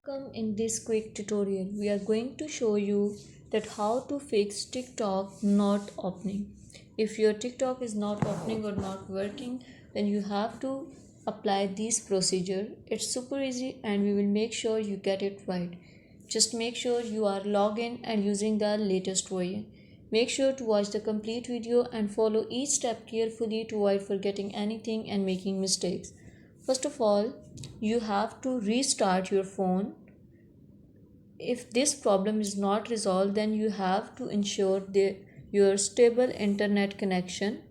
Welcome. In this quick tutorial we are going to show you that how to fix TikTok not opening. If your TikTok is not opening or not working, then you have to apply this procedure. It's super easy and we will make sure you get it right. Just make sure you are logged in and using the latest version. Make sure to watch the complete video and follow each step carefully to avoid forgetting anything and making mistakes. First of all, you have to restart your phone. If this problem is not resolved, then you have to ensure your stable internet connection.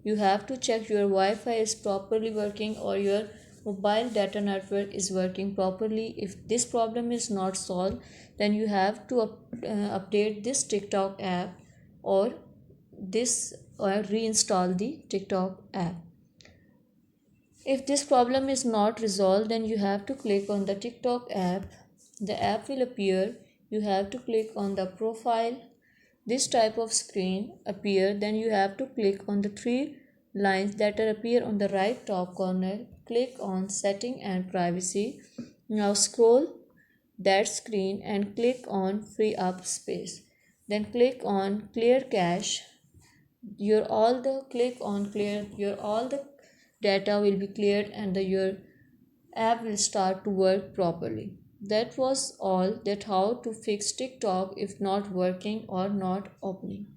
You have to check your Wi-Fi is properly working or your mobile data network is working properly. If this problem is not solved, then you have to update this TikTok app or reinstall the TikTok app. If this problem is not resolved, then you have to click on the TikTok app. The app will appear. You have to click on the profile. This type of screen appear. Then you have to click on the three lines that appear on the right top corner. Click on setting and privacy. Now scroll that screen and click on free up space. Then click on clear cache. Your all the data will be cleared and your app will start to work properly. That was all that how to fix TikTok if not working or not opening.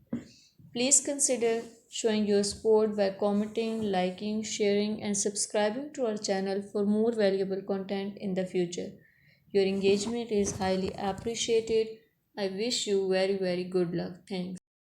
Please consider showing your support by commenting, liking, sharing and subscribing to our channel for more valuable content in the future. Your engagement is highly appreciated. I wish you very good luck. Thanks.